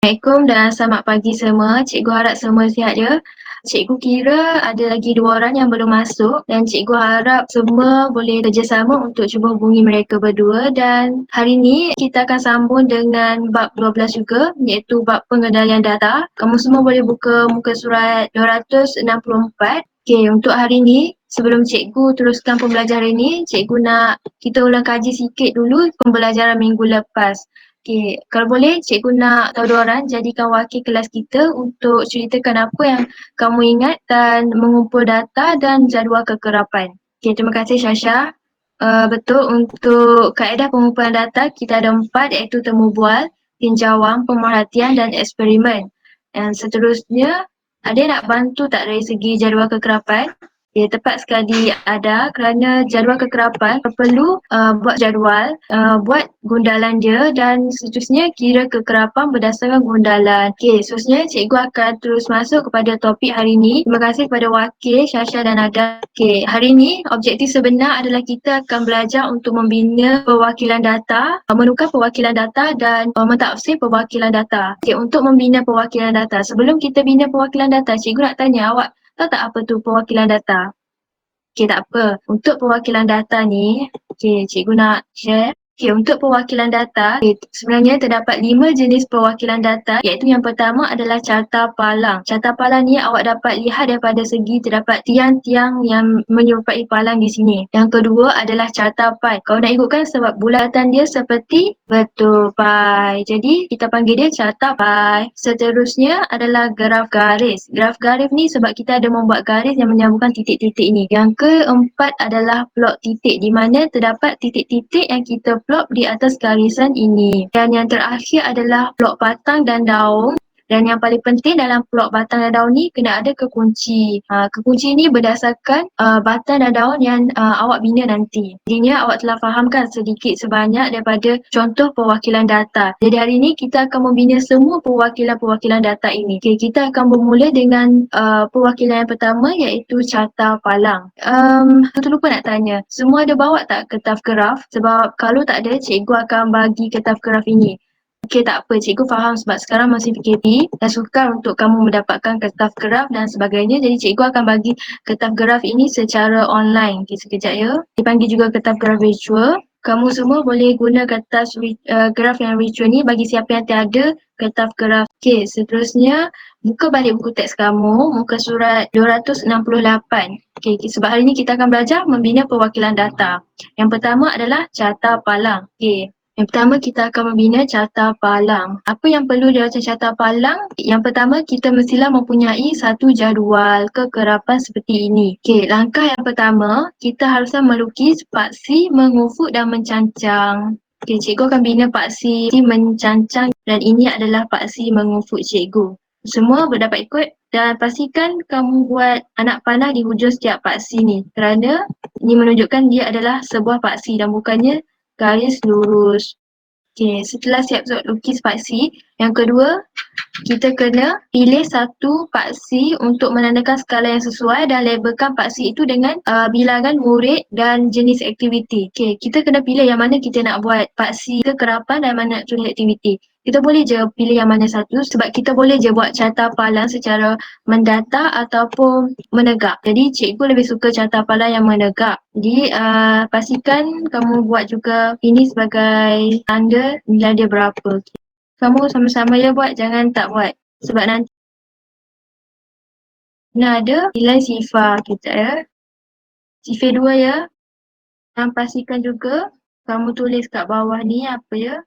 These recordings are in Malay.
Assalamualaikum dan selamat pagi semua. Cikgu harap semua sihat ya. Cikgu kira ada lagi 2 orang yang belum masuk dan cikgu harap semua boleh kerjasama untuk cuba hubungi mereka berdua, dan hari ini kita akan sambung dengan bab 12 juga, iaitu bab pengendalian data. Kamu semua boleh buka muka surat 264. Okey, untuk hari ini sebelum cikgu teruskan pembelajaran ini, cikgu nak kita ulang kaji sikit dulu pembelajaran minggu lepas. Okey, kalau boleh cikgu nak tahu diorang jadikan wakil kelas kita untuk ceritakan apa yang kamu ingat dan mengumpul data dan jadual kekerapan. Okey, terima kasih Syasha. Betul, untuk kaedah pengumpulan data kita ada 4, iaitu temu bual, tinjauan, pemerhatian dan eksperimen. Dan seterusnya, ada yang nak bantu tak dari segi jadual kekerapan? Ya, tepat sekali ada, kerana jadual kekerapan perlu buat jadual, buat gundalan dia dan seterusnya kira kekerapan berdasarkan gundalan. Okey, seterusnya cikgu akan terus masuk kepada topik hari ini. Terima kasih kepada wakil Syasha dan Ada. Okey, hari ini objektif sebenar adalah kita akan belajar untuk membina perwakilan data, menukar perwakilan data dan mentafsir perwakilan data. Okey, untuk membina perwakilan data, sebelum kita bina perwakilan data, cikgu nak tanya awak, tahu tak apa tu perwakilan data? Okey, tak apa. Untuk perwakilan data ni, cikgu nak share. Untuk perwakilan data, sebenarnya terdapat 5 jenis perwakilan data, iaitu yang pertama adalah carta palang. Carta palang ni awak dapat lihat daripada segi terdapat tiang-tiang yang menyerupai palang di sini. Yang kedua adalah carta pai. Kau nak ikutkan sebab bulatan dia seperti betul pai. Jadi kita panggil dia carta pai. Seterusnya adalah graf garis. Graf garis ni sebab kita ada membuat garis yang menyambungkan titik-titik ini. Yang keempat adalah plot titik, di mana terdapat titik-titik yang kita plot di atas garisan ini. Dan yang terakhir adalah plot batang dan daun. Dan yang paling penting dalam plot batang dan daun ni kena ada kekunci. Kekunci ni berdasarkan batang dan daun yang awak bina nanti. Jadinya awak telah fahamkan sedikit sebanyak daripada contoh perwakilan data. Jadi hari ini kita akan membina semua perwakilan-perwakilan data ini. Okay, kita akan bermula dengan perwakilan yang pertama, iaitu carta palang. Terlupa nak tanya, semua ada bawa tak kertas graf? Sebab kalau tak ada, cikgu akan bagi kertas graf ini. Okey, tak apa. Cikgu faham sebab sekarang masih PKP dan sukar untuk kamu mendapatkan kertas graf dan sebagainya. Jadi cikgu akan bagi kertas graf ini secara online. Okey, sekejap ya. Dipanggil juga kertas graf virtual. Kamu semua boleh guna kertas graf yang virtual ni bagi siapa yang tiada kertas graf. Okey, seterusnya buka balik buku teks kamu, muka surat 268. Okey, sebab hari ini kita akan belajar membina perwakilan data. Yang pertama adalah carta palang. Okey. Yang pertama kita akan membina carta palang. Apa yang perlu dalam carta palang? Yang pertama kita mestilah mempunyai satu jadual kekerapan seperti ini. Okey, langkah yang pertama kita haruslah melukis paksi, mengufuk dan mencancang. Okey, cikgu akan bina paksi mencancang dan ini adalah paksi mengufuk cikgu. Semua berdapat ikut dan pastikan kamu buat anak panah di hujung setiap paksi ni, kerana ini menunjukkan dia adalah sebuah paksi dan bukannya garis lurus. Okey, setelah siap lukis paksi, yang kedua kita kena pilih satu paksi untuk menandakan skala yang sesuai dan labelkan paksi itu dengan bilangan murid dan jenis aktiviti. Okey, kita kena pilih yang mana kita nak buat paksi kekerapan dan mana nak tulis aktiviti. Kita boleh je pilih yang mana satu sebab kita boleh je buat carta palang secara mendatar ataupun menegak. Jadi cikgu lebih suka carta palang yang menegak. Jadi pastikan kamu buat juga ini sebagai tanda nilai dia berapa. Kamu sama-sama je buat, jangan tak buat. Sebab nanti kena ada nilai sifar kita ya. Sifar 2 ya. Dan pastikan juga kamu tulis kat bawah ni apa ya.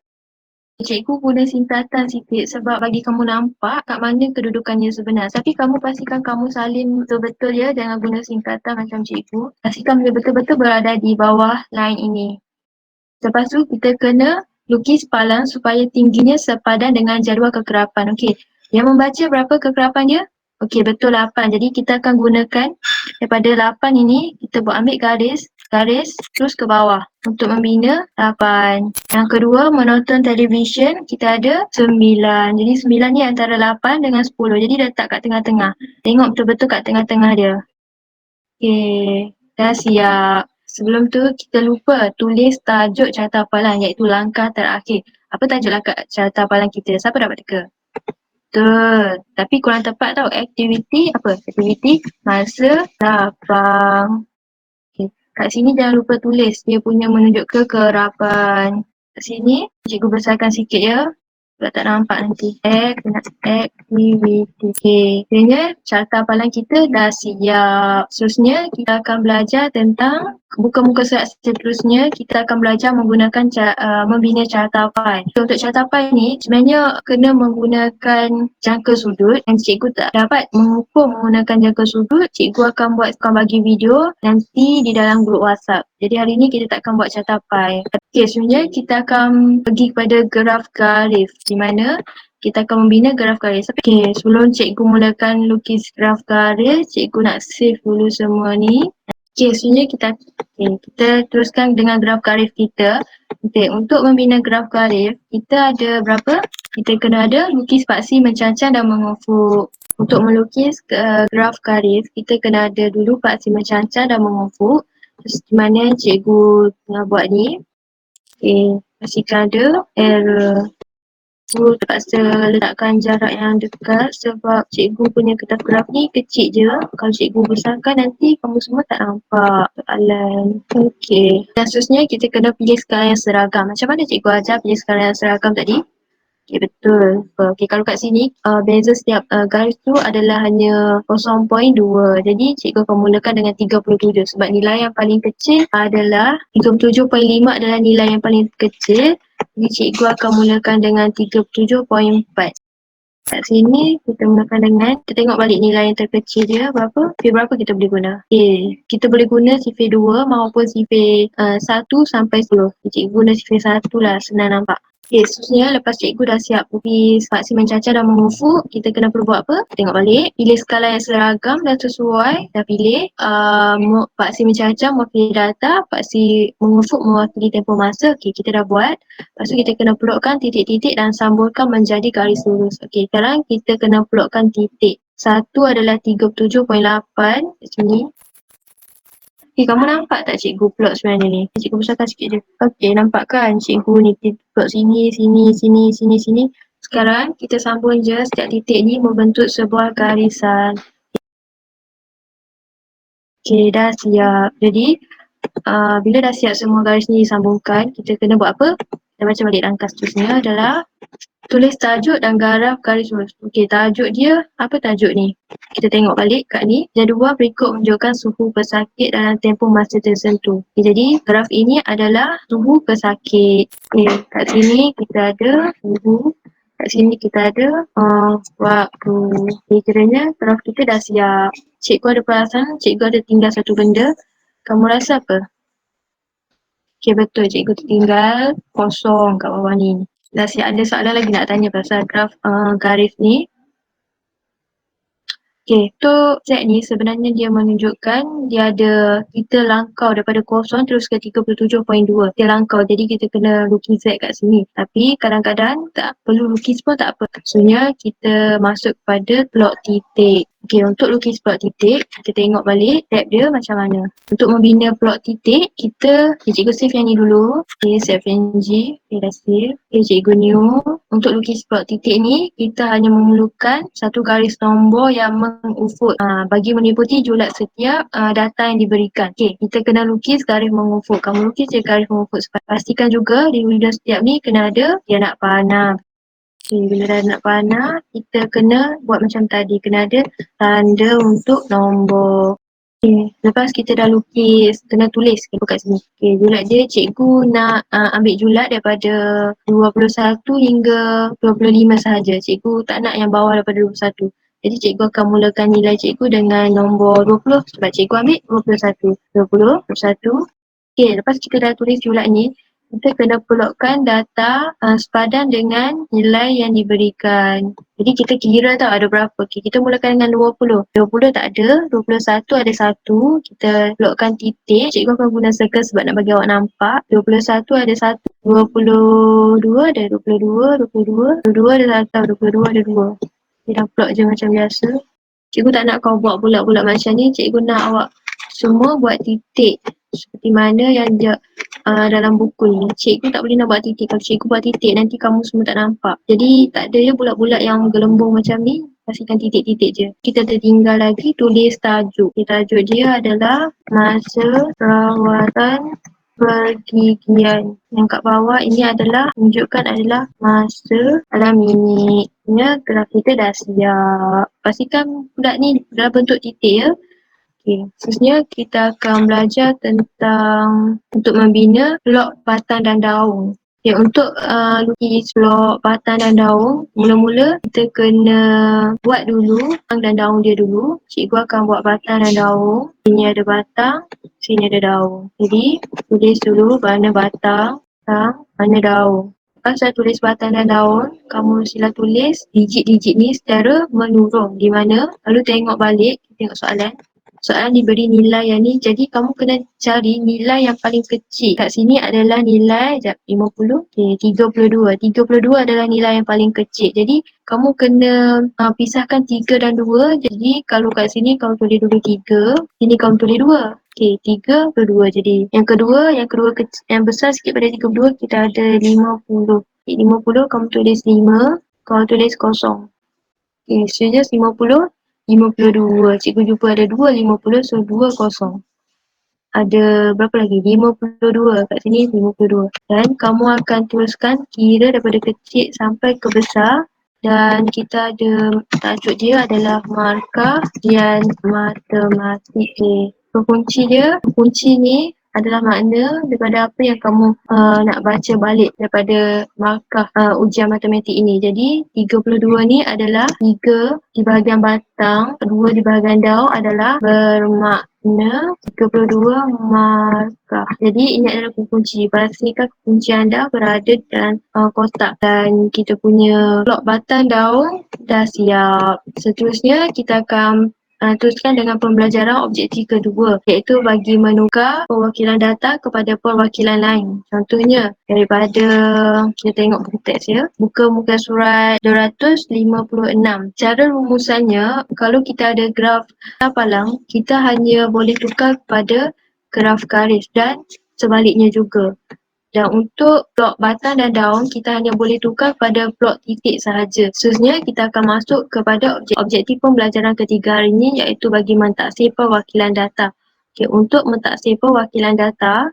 Cikgu guna singkatan sikit sebab bagi kamu nampak kat mana kedudukannya sebenar. Tapi kamu pastikan kamu salin betul-betul ya, jangan guna singkatan macam cikgu. Pastikan dia betul-betul berada di bawah line ini. Lepas tu kita kena lukis palang supaya tingginya sepadan dengan jadual kekerapan. Okey, yang membaca berapa kekerapan dia? Okey, betul 8. Jadi kita akan gunakan daripada 8 ini, kita buat ambil garis terus ke bawah untuk membina 8. Yang kedua, menonton televisyen kita ada 9. Jadi 9 ni antara 8 dengan 10. Jadi letak kat tengah-tengah. Tengok betul-betul kat tengah-tengah dia. Okey, dah siap. Sebelum tu kita lupa tulis tajuk carta palang, iaitu langkah terakhir. Apa tajuk langkah carta palang kita? Siapa dapat teka? Betul. Tapi kurang tepat tau. Aktiviti apa? Aktiviti masa lapang. Okay. Kat sini jangan lupa tulis. Dia punya menunjuk ke kerapan. Kat sini, cikgu besarkan sikit ya. Sebab tak nampak nanti. Activity. Okay. Kiranya carta hafalan kita dah siap. Seterusnya, kita akan belajar tentang muka-muka surat seterusnya. Kita akan belajar menggunakan membina carta hafal. Untuk carta hafal ni, sebenarnya kena menggunakan jangka sudut. Dan cikgu tak dapat mengukur menggunakan jangka sudut. Cikgu akan bagi video nanti di dalam grup WhatsApp. Jadi hari ni kita tak akan buat carta hafal. Okay, sebenarnya kita akan pergi kepada graf garis di mana kita akan membina graf garis. Okay, sebelum cikgu mulakan lukis graf garis, cikgu nak save dulu semua ni. Okay, sebenarnya kita teruskan dengan graf garis kita. Okay, untuk membina graf garis, kita ada berapa? Kita kena ada lukis paksi, mencancang dan mengufuk. Untuk melukis graf garis, kita kena ada dulu paksi, mencancang dan mengufuk. Di mana cikgu nak buat ni. Okay, pastikan ada error. Cikgu terpaksa letakkan jarak yang dekat sebab cikgu punya kertas graf ni kecil je. Kalau cikgu besarkan nanti kamu semua tak nampak soalan. Okay. Dan seterusnya kita kena pilih skala yang seragam. Macam mana cikgu ajar pilih skala yang seragam tadi? Okay, betul. Okay, kalau kat sini beza setiap garis tu adalah hanya 0.2. Jadi cikgu akan mulakan dengan 37 sebab nilai yang paling kecil adalah 37.5 adalah nilai yang paling kecil. Jadi cikgu akan mulakan dengan 37.4. Kat sini kita mulakan dengan, kita tengok balik nilai yang terkecil dia berapa. Sifir berapa kita boleh guna? Okay, kita boleh guna sifir 2 maupun sifir 1 sampai 10. Cikgu guna sifir 1 lah, senang nampak. Okay, seterusnya lepas cikgu dah siap lukis paksi, mencancang dan mengufuk, kita kena perlu buat apa? Tengok balik, pilih skala yang seragam dan sesuai. Dah pilih paksi mencancang mewakili data, paksi mengufuk mewakili tempoh masa. Okay, kita dah buat. Lepas tu kita kena plotkan titik-titik dan sambungkan menjadi garis lurus. Okay, sekarang kita kena plotkan titik. Satu adalah 37.8 kat sini. Okay, kamu nampak tak cikgu plot sebenarnya ni? Cikgu besarkan sikit je. Okay, nampak kan cikgu ni plot sini, sini, sini, sini, sini. Sekarang kita sambung je setiap titik ni membentuk sebuah garisan. Okay, dah siap. Jadi, bila dah siap semua garis ni disambungkan, kita kena buat apa? Kita baca balik langkah seterusnya adalah tulis tajuk dan garaf garis lurus. Okey, tajuk dia, apa tajuk ni? Kita tengok balik kat ni. Jadual berikut menunjukkan suhu pesakit dalam tempoh masa tertentu. Okay, jadi graf ini adalah suhu pesakit. Okey, kat sini kita ada suhu. Kat sini kita ada waktu. Okay, kiranya graf kita dah siap. Cikgu ada perasaan, cikgu ada tinggal satu benda. Kamu rasa apa? Okey, betul, cikgu tinggal kosong kat bawah ni. Dah siap, ada soalan lagi nak tanya pasal graf garis ni? Okay, untuk Z ni sebenarnya dia menunjukkan dia ada, kita langkau daripada kosong terus ke 37.2. Dia langkau, jadi kita kena lukis Z kat sini. Tapi kadang-kadang tak perlu lukis pun tak apa. Maksudnya kita masuk kepada plot titik. Okay, untuk lukis plot titik, kita tengok balik tab dia macam mana. Untuk membina plot titik, kita, cikgu save yang ni dulu. Okay, save NG. Okay, dah save. Okay, cikgu new. Untuk lukis plot titik ni, kita hanya memerlukan satu garis nombor yang mengufuk bagi meliputi julat setiap data yang diberikan. Okay, kita kena lukis garis mengufuk. Kamu lukis je garis mengufuk. Pastikan juga di window setiap ni kena ada dia nak panah. Okay, bila dah nak panah, kita kena buat macam tadi. Kena ada tanda untuk nombor. Okay, lepas kita dah lukis, kena tulis kat sini. Okay, julat dia cikgu nak ambil julat daripada 21 hingga 25 sahaja. Cikgu tak nak yang bawah daripada 21. Jadi cikgu akan mulakan nilai cikgu dengan nombor 20 sebab cikgu ambil 21. 20, 21. Okay, lepas kita dah tulis julat ni, kita kena plotkan data sepadan dengan nilai yang diberikan. Jadi kita kira tau ada berapa. Okay, kita mulakan dengan 20. 20 tak ada, 21 ada 1. Kita plotkan titik. Cikgu akan guna circle sebab nak bagi awak nampak. 21 ada 1. 22 ada 22, 22. 22 ada 1, 22 ada 2. Kita dah plot je macam biasa. Cikgu tak nak kau buat bulat-bulat macam ni. Cikgu nak awak semua buat titik seperti mana yang dalam buku ni. Cikgu tak boleh nak buat titik. Kalau cikgu buat titik nanti kamu semua tak nampak. Jadi tak ada je bulat-bulat yang gelembung macam ni. Pastikan titik-titik je. Kita tertinggal lagi tulis tajuk. Tajuk dia adalah masa rawatan pergigian. Yang kat bawah ini adalah tunjukkan adalah masa dalam minit. Graf kita dah siap. Pastikan bulat ni dalam bentuk titik ya. Okay. Khususnya kita akan belajar tentang untuk membina blok batang dan daun. Okay, untuk lukis blok batang dan daun, mula-mula kita kena buat dulu batang dan daun dia dulu. Cikgu akan buat batang dan daun. Sini ada batang, sini ada daun. Jadi, tulis dulu mana batang, mana daun. Lepas saya tulis batang dan daun, kamu sila tulis digit-digit ni secara menurun. Di mana? Lalu tengok balik, tengok soalan. Soalan diberi nilai yang ni, jadi kamu kena cari nilai yang paling kecil. Kat sini adalah nilai 50, 32. 32 adalah nilai yang paling kecil. Jadi kamu kena pisahkan 3 dan 2. Jadi kalau kat sini kamu tulis dulu 3, sini kamu tulis 2. 32 jadi. Yang kedua kecil, yang besar sikit pada 32 kita ada 50. 50 kamu tulis 5, kamu tulis kosong. Seterusnya 50. 52. Cikgu jumpa ada 2, 50, so 2 kosong. Ada berapa lagi? 52. Kat sini 52. Dan kamu akan teruskan kira daripada kecil sampai ke besar. Dan kita ada tajuk dia adalah markah dan matematik. Kunci ni adalah makna daripada apa yang kamu nak baca balik daripada markah ujian matematik ini. Jadi 32 ni adalah 3 di bahagian batang, 2 di bahagian daun adalah bermakna 32 markah. Jadi ini adalah kunci. Pastikan kunci anda berada dalam kotak. Dan kita punya blok batang daun dah siap. Seterusnya kita akan teruskan dengan pembelajaran objektif kedua, iaitu bagi menukar perwakilan data kepada perwakilan lain. Contohnya, daripada kita tengok buku teks ya, buka muka surat 256. Cara rumusannya, kalau kita ada graf palang, kita hanya boleh tukar kepada graf garis dan sebaliknya juga. Dan untuk blok batang dan daun, kita hanya boleh tukar pada blok titik sahaja. Seterusnya, kita akan masuk kepada objektif pembelajaran ketiga hari ini, iaitu bagi mentaksir perwakilan data. Okay, untuk mentaksir perwakilan data,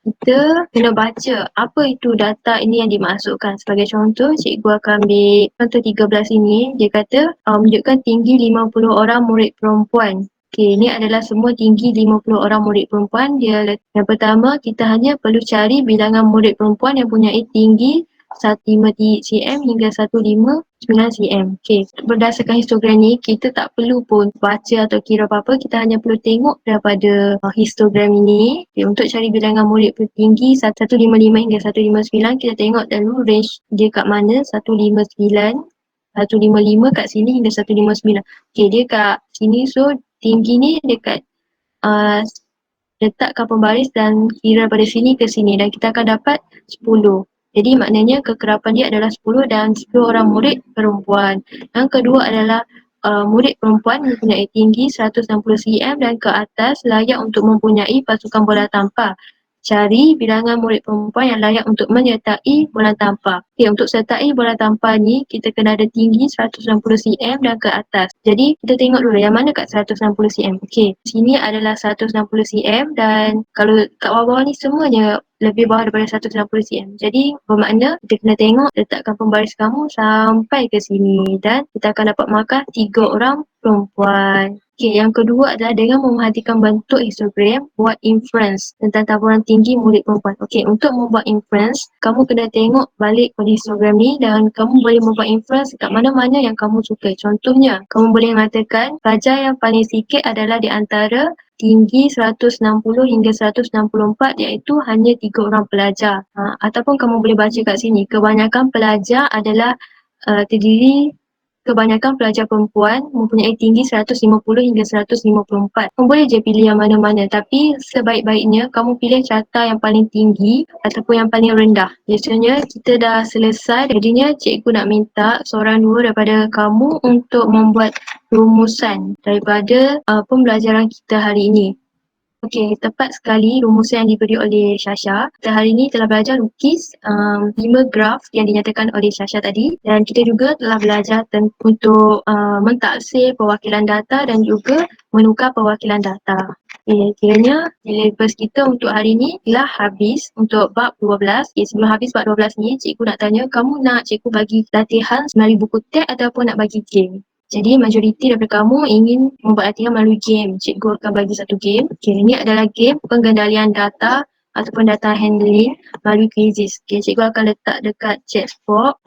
kita kena baca apa itu data ini yang dimasukkan. Sebagai contoh, cikgu akan ambil contoh 13 ini. Dia kata menunjukkan tinggi 50 orang murid perempuan. Okey, ini adalah semua tinggi 50 orang murid perempuan. Yang pertama, kita hanya perlu cari bilangan murid perempuan yang mempunyai tinggi 150 cm hingga 159 cm. Okey, berdasarkan histogram ni, kita tak perlu pun baca atau kira apa-apa. Kita hanya perlu tengok daripada histogram ini. Okay, untuk cari bilangan murid tinggi 155 hingga 159, kita tengok dulu range dia kat mana. 159, 155 kat sini hingga 159. Okey, dia kat sini, so tinggi ni dekat letakkan pembaris dan kira daripada sini ke sini dan kita akan dapat 10. Jadi maknanya kekerapan dia adalah 10 dan 10 orang murid perempuan. Yang kedua adalah murid perempuan mempunyai tinggi 160 cm dan ke atas layak untuk mempunyai pasukan bola tampar. Cari bilangan murid perempuan yang layak untuk menyertai bola tampar. Okay, untuk sertai bola tampar ni, kita kena ada tinggi 160 cm dan ke atas. Jadi, kita tengok dulu yang mana kat 160 cm. Okey, sini adalah 160 cm dan kalau kat bawah-bawah ni semuanya lebih bawah daripada 160 cm. Jadi, bermakna kita kena tengok letakkan pembaris kamu sampai ke sini dan kita akan dapat markah 3 orang perempuan. Okey, yang kedua adalah dengan memerhatikan bentuk histogram, buat inference tentang taburan tinggi murid perempuan. Okey, untuk membuat inference, kamu kena tengok balik pada histogram ni dan kamu boleh membuat inference kat mana-mana yang kamu suka. Contohnya, kamu boleh mengatakan pelajar yang paling sikit adalah di antara tinggi 160 hingga 164 iaitu hanya 3 orang pelajar. Ataupun kamu boleh baca kat sini, kebanyakan pelajar adalah kebanyakan pelajar perempuan mempunyai tinggi 150 hingga 154. Kamu boleh je pilih yang mana-mana, tapi sebaik-baiknya kamu pilih carta yang paling tinggi ataupun yang paling rendah. Biasanya kita dah selesai, jadinya cikgu nak minta seorang dua daripada kamu untuk membuat rumusan daripada pembelajaran kita hari ini. Okey, tepat sekali rumusan yang diberi oleh Shasha. Kita hari ini telah belajar lukis 5 graf yang dinyatakan oleh Shasha tadi, dan kita juga telah belajar untuk mentaksir perwakilan data dan juga menukar perwakilan data. Okay, kiranya syllabus kita untuk hari ini telah habis untuk bab 12. Okay, sebelum habis bab 12 ni, cikgu nak tanya, kamu nak cikgu bagi latihan melalui buku teks ataupun nak bagi game? Jadi majoriti daripada kamu ingin membuat latihan melalui game. Cikgu akan bagi satu game. Okay, ini adalah game pengendalian data ataupun data handling melalui quizzes. Okay, cikgu akan letak dekat chat box.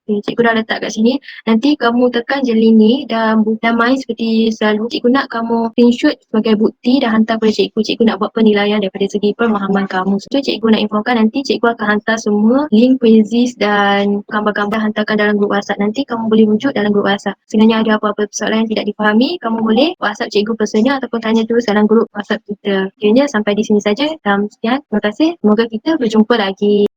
Okay, cikgu dah letak kat sini. Nanti kamu tekan je link ni dan main seperti selalu. Cikgu nak kamu screenshot sebagai bukti dan hantar kepada cikgu. Cikgu nak buat penilaian daripada segi pemahaman kamu. So, cikgu nak infokan nanti cikgu akan hantar semua link quizzes dan gambar-gambar hantarkan dalam grup WhatsApp. Nanti kamu boleh rujuk dalam grup WhatsApp. Sekiranya ada apa-apa persoalan yang tidak difahami, kamu boleh WhatsApp cikgu personal ataupun tanya terus dalam grup WhatsApp kita. Kiranya sampai di sini saja. Sekian, terima kasih. Semoga kita berjumpa lagi.